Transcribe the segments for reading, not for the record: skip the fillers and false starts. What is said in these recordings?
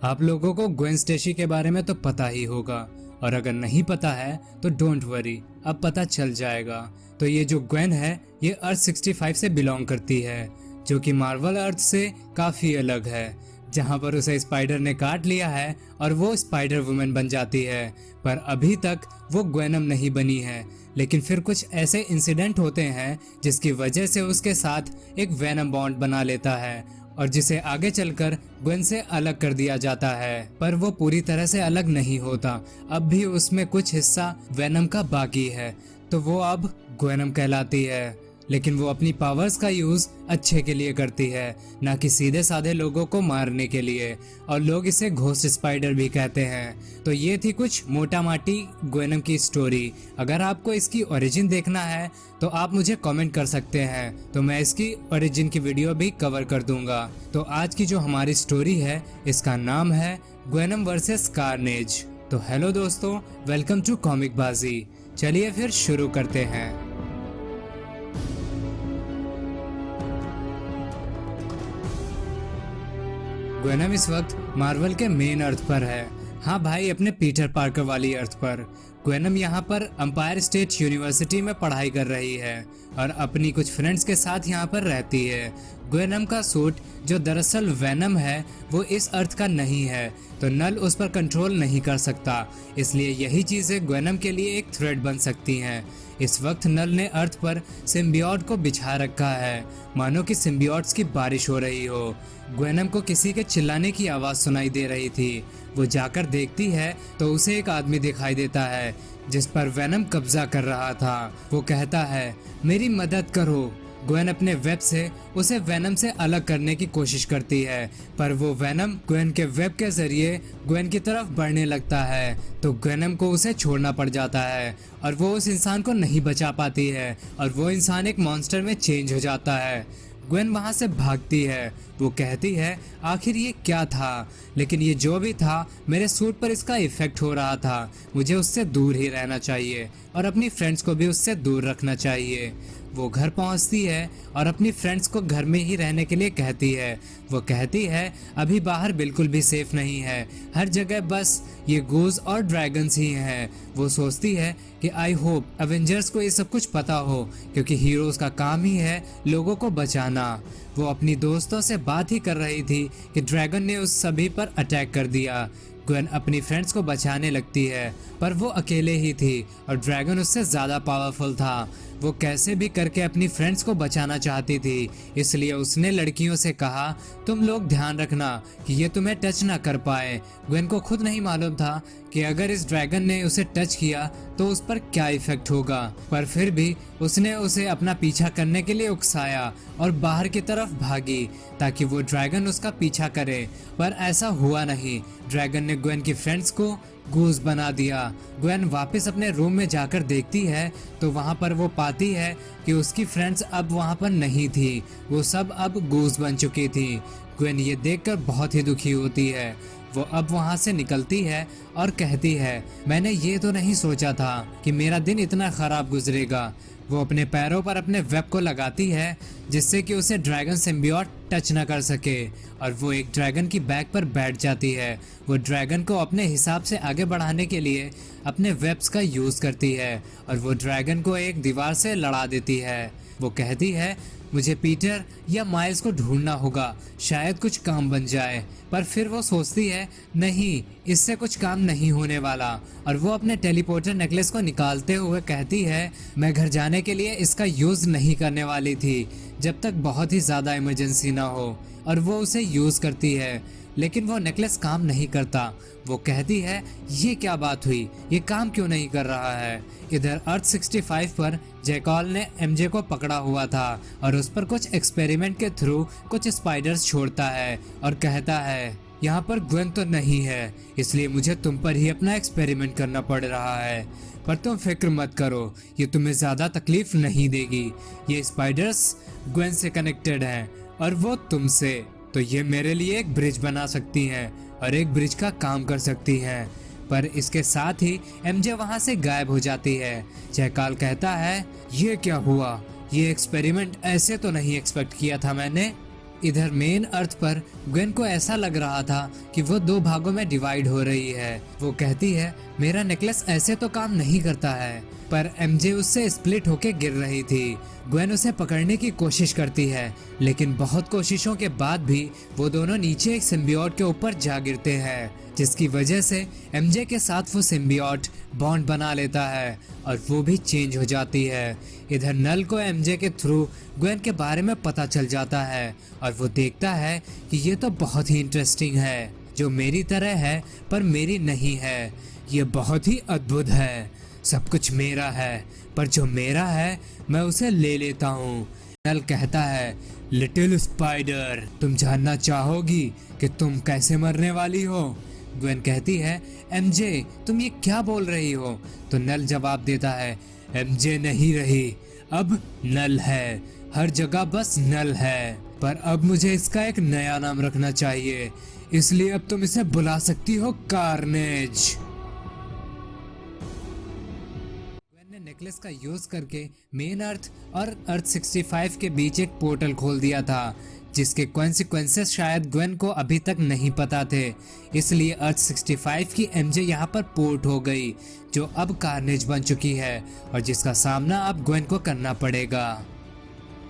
आप लोगों को ग्वेन स्टेसी के बारे में तो पता ही होगा, और अगर नहीं पता है तो डोंट वरी, अब पता चल जाएगा। तो ये जो ग्वेन है ये अर्थ 65 से बिलोंग करती है, जो कि मार्वल अर्थ से काफी अलग है, जहां पर उसे स्पाइडर ने काट लिया है और वो स्पाइडर वुमेन बन जाती है। पर अभी तक वो ग्वेनम नहीं बनी है, लेकिन फिर कुछ ऐसे इंसिडेंट होते हैं जिसकी वजह से उसके साथ एक वेनम बॉन्ड बना लेता है, और जिसे आगे चलकर ग्वेन से अलग कर दिया जाता है। पर वो पूरी तरह से अलग नहीं होता, अब भी उसमें कुछ हिस्सा वेनम का बाकी है, तो वो अब ग्वेनम कहलाती है। लेकिन वो अपनी पावर्स का यूज अच्छे के लिए करती है, ना कि सीधे साधे लोगों को मारने के लिए, और लोग इसे घोस्ट स्पाइडर भी कहते हैं। तो ये थी कुछ मोटा माटी ग्वेनम की स्टोरी। अगर आपको इसकी ओरिजिन देखना है तो आप मुझे कमेंट कर सकते हैं, तो मैं इसकी ओरिजिन की वीडियो भी कवर कर दूंगा। तो आज की जो हमारी स्टोरी है इसका नाम है ग्वेनम वर्सेस कार्नेज। तो हेलो दोस्तों, वेलकम टू कॉमिक बाजी। चलिए फिर शुरू करते हैं। ग्वेनम इस वक्त मार्वल के मेन अर्थ पर है। हाँ भाई, अपने पीटर पार्कर वाली अर्थ पर। ग्वेनम यहाँ पर एम्पायर स्टेट यूनिवर्सिटी में पढ़ाई कर रही है और अपनी कुछ फ्रेंड्स के साथ यहाँ पर रहती है। ग्वेनम का सूट जो दरअसल वेनम है वो इस अर्थ का नहीं है, तो नल उस पर कंट्रोल नहीं कर सकता, इसलिए यही चीजें ग्वेनम के लिए एक थ्रेट बन सकती हैं। इस वक्त नल ने अर्थ पर सिम्बियोट को बिछा रखा है, मानो कि सिम्बियोट्स की बारिश हो रही हो। ग्वेनम को किसी के चिल्लाने की आवाज सुनाई दे रही थी। वो जाकर देखती है तो उसे एक आदमी दिखाई देता है जिस पर वेनम कब्जा कर रहा था। वो कहता है, मेरी मदद करो। ग्वेन अपने वेब से उसे वेनम से अलग करने की कोशिश करती है, पर वो वेनम ग्वेन के वेब के जरिए ग्वेन की तरफ बढ़ने लगता है, तो ग्वेनम को उसे छोड़ना पड़ जाता है और वो उस इंसान को नहीं बचा पाती है और वो इंसान एक मॉन्स्टर में चेंज हो जाता है। ग्वेन वहां से भागती है। वो कहती है, आखिर ये क्या था, लेकिन ये जो भी था मेरे सूट पर इसका इफेक्ट हो रहा था, मुझे उससे दूर ही रहना चाहिए और अपनी फ्रेंड्स को भी उससे दूर रखना चाहिए। वो घर पहुंचती है और अपनी फ्रेंड्स को घर में ही रहने के लिए कहती है। वो कहती है, अभी बाहर बिल्कुल भी सेफ नहीं है, हर जगह बस ये गूज और ड्रैगन्स ही हैं। वो सोचती है कि आई होप एवेंजर्स को ये सब कुछ पता हो, क्योंकि हीरोज का काम ही है लोगों को बचाना। वो अपनी दोस्तों से बात ही कर रही थी कि ड्रैगन ने उस सभी पर अटैक कर दिया। ग्वेन अपनी फ्रेंड्स को बचाने लगती है, पर वो अकेले ही थी और ड्रैगन उससे ज़्यादा पावरफुल था। वो कैसे भी करके अपनी फ्रेंड्स को बचाना चाहती थी, इसलिए उसने लड़कियों से कहा, तुम लोग ध्यान रखना कि ये तुम्हें टच ना कर पाए। ग्वेन को खुद नहीं मालूम था कि अगर इस ड्रैगन ने उसे टच किया तो उस पर क्या इफेक्ट होगा, पर फिर भी उसने उसे अपना पीछा करने के लिए उकसाया और बाहर की तरफ भागी ताकि वो ड्रैगन उसका पीछा करे, पर ऐसा हुआ नहीं। ड्रैगन ने ग्वेन की फ्रेंड्स को गूज बना दिया। ग्वेन वापस अपने रूम में जाकर देखती है तो वहां पर वो पाती है कि उसकी फ्रेंड्स अब वहां पर नहीं थी, वो सब अब गूज बन चुकी थी। ग्वेन ये देखकर बहुत ही दुखी होती है। वो अब वहां से निकलती है और कहती है, मैंने ये तो नहीं सोचा था कि मेरा दिन इतना खराब गुजरेगा। वो अपने पैरों पर अपने वेब को लगाती है जिससे कि उसे ड्रैगन सिम्बियोट टच न कर सके, और वो एक ड्रैगन की बैक पर बैठ जाती है। वो ड्रैगन को अपने हिसाब से आगे बढ़ाने के लिए अपने वेब्स का यूज करती है और वो ड्रैगन को एक दीवार से लड़ा देती है। वो कहती है, मुझे पीटर या माइल्स को ढूंढना होगा, शायद कुछ काम बन जाए। पर फिर वो सोचती है, नहीं, इससे कुछ काम नहीं होने वाला, और वो अपने टेलीपोर्टर नेकलेस को निकालते हुए कहती है, मैं घर जाने के लिए इसका यूज नहीं करने वाली थी जब तक बहुत ही ज्यादा इमरजेंसी ना हो, और वो उसे यूज करती है, लेकिन वो नेकलेस काम नहीं करता। वो कहती है, ये क्या बात हुई, ये काम क्यों नहीं कर रहा है। इधर अर्थ 65 पर जैकॉल ने एमजे को पकड़ा हुआ था और उस पर कुछ एक्सपेरिमेंट के थ्रू कुछ स्पाइडर्स छोड़ता है और कहता है, यहाँ पर ग्वेन तो नहीं है, इसलिए मुझे तुम पर ही अपना एक्सपेरिमेंट करना पड़ रहा है, पर तुम फिक्र मत करो, ये तुम्हें ज्यादा तकलीफ नहीं देगी। ये स्पाइडर्स ग्वेन से कनेक्टेड हैं और वो तुमसे, तो ये मेरे लिए एक ब्रिज बना सकती हैं और एक ब्रिज का काम कर सकती हैं। पर इसके साथ ही एमजे वहां से गायब हो जाती है। जयकाल कहता है, ये क्या हुआ, ये एक्सपेरिमेंट ऐसे तो नहीं एक्सपेक्ट किया था मैंने। इधर मेन अर्थ पर ग्वेन को ऐसा लग रहा था कि वो दो भागों में डिवाइड हो रही है। वो कहती है मेरा नेकलेस ऐसे तो काम नहीं करता है, पर एमजे उससे स्प्लिट होके गिर रही थी। ग्वेन उसे पकड़ने की कोशिश करती है, लेकिन बहुत कोशिशों के बाद भी वो दोनों नीचे एक सिम्बियोट के ऊपर जा गिरते हैं, जिसकी वजह से एमजे के साथ वो सिम्बियोट बॉन्ड बना लेता है और वो भी चेंज हो जाती है। इधर नल को एमजे के थ्रू ग्वेन के बारे में पता चल जाता है और वो देखता है कि ये तो बहुत ही इंटरेस्टिंग है, जो मेरी तरह है पर मेरी नहीं है। ये बहुत ही अद्भुत है। सब कुछ मेरा है, पर जो मेरा है मैं उसे ले लेता हूँ। नल कहता है लिटिल स्पाइडर, तुम जानना चाहोगी कि तुम कैसे मरने वाली हो? ग्वेन कहती है एमजे तुम ये क्या बोल रही हो? तो नल जवाब देता है एमजे नहीं रही, अब नल है। हर जगह बस नल है, पर अब मुझे इसका एक नया नाम रखना चाहिए, इसलिए अब तुम इसे बुला सकती हो कार्नेज। नेकलेस का यूज करके मेन अर्थ और अर्थ 65 के बीच एक पोर्टल खोल दिया था, जिसके कॉन्सिक्वेंसेस शायद ग्वेन को अभी तक नहीं पता थे। इसलिए अर्थ 65 की एमजे यहाँ पर पोर्ट हो गई, जो अब कार्नेज बन चुकी है और जिसका सामना अब ग्वेन को करना पड़ेगा।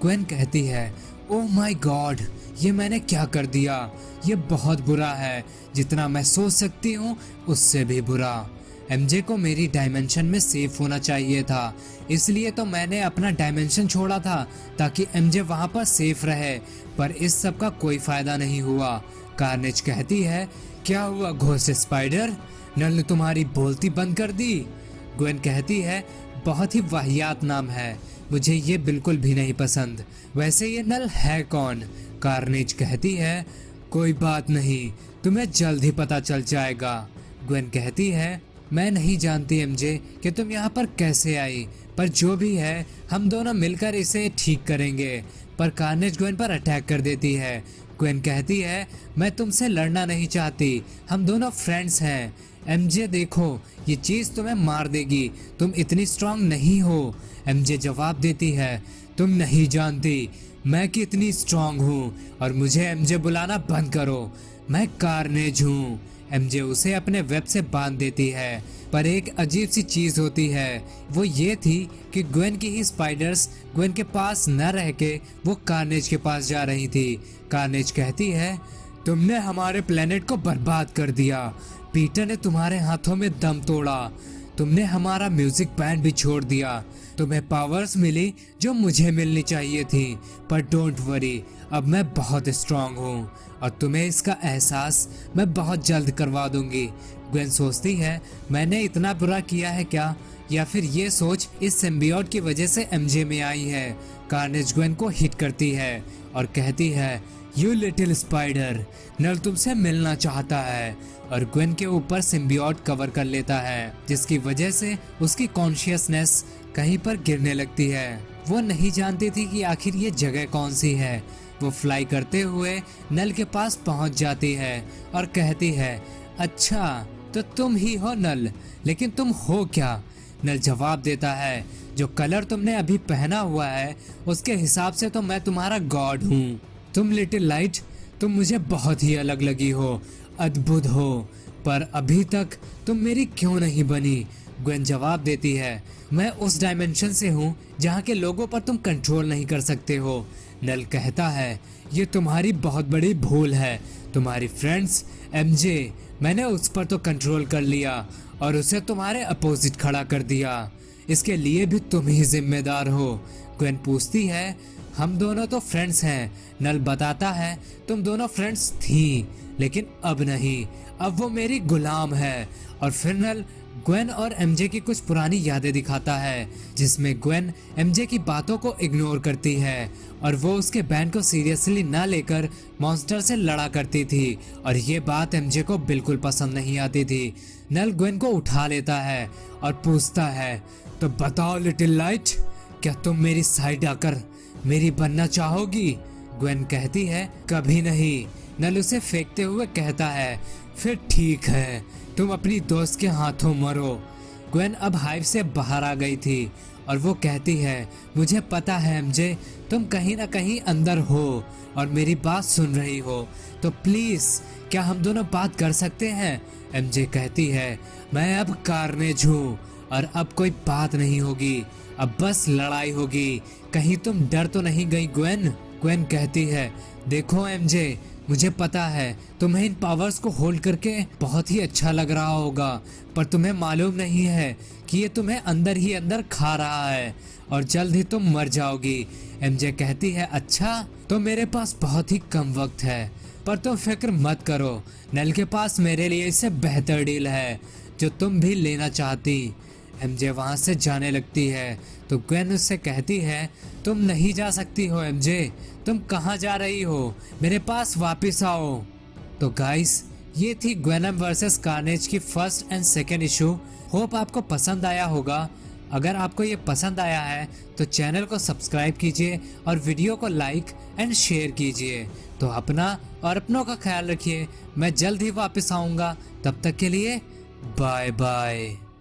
ग्वेन कहती है ओह माय गॉड, ये मैंने क्या कर दिया? ये बहुत बुरा है, जितना मैं सोच सकती हूँ उससे भी बुरा। एमजे को मेरी डायमेंशन में सेफ होना चाहिए था, इसलिए तो मैंने अपना डायमेंशन छोड़ा था ताकि एमजे वहां पर सेफ रहे, पर इस सब का कोई फायदा नहीं हुआ। कार्नेज कहती है क्या हुआ घोस्ट स्पाइडर, नल ने तुम्हारी बोलती बंद कर दी? ग्वेन कहती है बहुत ही वाहियात नाम है, मुझे ये बिल्कुल भी नहीं पसंद। वैसे ये नल है कौन? कार्नेज कहती है कोई बात नहीं, तुम्हें जल्द ही पता चल जाएगा। ग्वेन कहती है मैं नहीं जानती एमजे कि तुम यहाँ पर कैसे आई, पर जो भी है हम दोनों मिलकर इसे ठीक करेंगे। पर कार्नेज ग्वेन पर अटैक कर देती है। ग्वेन कहती है मैं तुमसे लड़ना नहीं चाहती, हम दोनों फ्रेंड्स हैं। एमजे देखो ये चीज तुम्हें मार देगी, तुम इतनी स्ट्रांग नहीं हो। एमजे जवाब देती है तुम नहीं जानती मैं कितनी स्ट्रांग हूँ, और मुझे एमजे बुलाना बंद करो, मैं कार्नेज हूँ। एमजे उसे अपने वेब से बांध देती है, पर एक अजीब सी चीज होती है, वो ये थी कि ग्वेन की ही स्पाइडर्स ग्वेन के पास न रह के वो कार्नेज के पास जा रही थी। कार्नेज कहती है तुमने हमारे प्लेनेट को बर्बाद कर दिया, पीटर ने तुम्हारे हाथों में दम तोड़ा, तुमने हमारा म्यूजिक बैंड भी छोड़ दिया, तुम्हें पावर्स मिली जो मुझे मिलनी चाहिए थी, पर डोंट वरी अब मैं बहुत स्ट्रांग हूँ और तुम्हें इसका एहसास मैं बहुत जल्द करवा दूंगी। ग्वेन सोचती है मैंने इतना बुरा किया है क्या, या फिर ये सोच इस सिम्बियोट की वजह से एमजे में आई है। कार्नेज ग्वेन को हिट करती है और कहती है यू लिटिल स्पाइडर, नल तुमसे मिलना चाहता है, और ग्वेन के ऊपर सिम्बियोट कवर कर लेता है, जिसकी वजह से उसकी कॉन्शियसनेस कहीं पर गिरने लगती है। वो नहीं जानती थी कि आखिर ये जगह कौन सी है। वो फ्लाई करते हुए नल के पास पहुंच जाती है और कहती है अच्छा तो तुम ही हो नल, लेकिन तुम हो क्या? नल जवाब देता है जो कलर तुमने अभी पहना हुआ है उसके हिसाब से तो मैं तुम्हारा गॉड हूँ। तुम लिटिल लाइट, तुम मुझे बहुत ही अलग लगी हो, अद्भुत हो, पर अभी तक तुम मेरी क्यों नहीं बनी? ग्वेन जवाब देती है मैं उस डायमेंशन से हूँ जहाँ के लोगों पर तुम कंट्रोल नहीं कर सकते हो। नल कहता है ये तुम्हारी बहुत बड़ी भूल है, तुम्हारी फ्रेंड्स एमजे, मैंने उस पर तो कंट्रोल कर लिया और उसे तुम्हारे अपोजिट खड़ा कर दिया, इसके लिए भी तुम ही जिम्मेदार हो। ग्वेन पूछती है हम दोनों तो फ्रेंड्स हैं। नल बताता है तुम दोनों फ्रेंड्स थी, लेकिन अब नहीं, अब वो मेरी गुलाम है। और फिर नल ग्वेन और एमजे की कुछ पुरानी यादें दिखाता है, जिसमें ग्वेन एमजे की बातों को इग्नोर करती है और वो उसके बैंड को सीरियसली ना लेकर मॉन्स्टर से लड़ा करती थी, और ये बात एमजे को बिल्कुल पसंद नहीं आती थी। नल ग्वेन को उठा लेता है और पूछता है तो बताओ लिटिल लाइट, क्या तुम मेरी साइड आकर मेरी बनना चाहोगी? ग्वेन कहती है कभी नहीं। नल उसे फेंकते हुए कहता है फिर ठीक है, तुम अपनी दोस्त के हाथों मरो। ग्वेन अब हाइव से बाहर आ गई थी और वो कहती है, मुझे पता है एमजे, तुम कहीं ना कहीं अंदर हो और मेरी बात सुन रही हो, तो प्लीज क्या हम दोनों बात कर सकते हैं। एमजे कहती है, मैं अब कार्नेज हूँ और अब कोई बात नहीं होगी, अब बस लड़ाई होगी, कहीं तुम डर तो नहीं गई ग्वेन। ग्वेन कहती है, देखो एमजे, मुझे पता है तुम्हें इन पावर्स को होल्ड करके बहुत ही अच्छा लग रहा होगा, पर तुम्हें मालूम नहीं है कि ये तुम्हें अंदर ही अंदर खा रहा है और जल्द ही तुम मर जाओगी। एमजे कहती है, अच्छा तो मेरे पास बहुत ही कम वक्त है, पर तुम फिक्र मत करो, नेल के पास मेरे लिए इससे बेहतर डील है जो तुम भी लेना चाहती। एमजे वहां से जाने लगती है तो ग्वेन उससे कहती है, तुम नहीं जा सकती हो एमजे, तुम कहाँ जा रही हो, मेरे पास वापस आओ। तो गाइस, ये थी ग्वेनम वर्सेस कार्नेज की first and second issue. Hope आपको पसंद आया होगा। अगर आपको ये पसंद आया है तो चैनल को सब्सक्राइब कीजिए और वीडियो को लाइक एंड शेयर कीजिए। तो अपना और अपनों का ख्याल रखिए। मैं जल्द ही वापस आऊँगा, तब तक के लिए बाय बाय।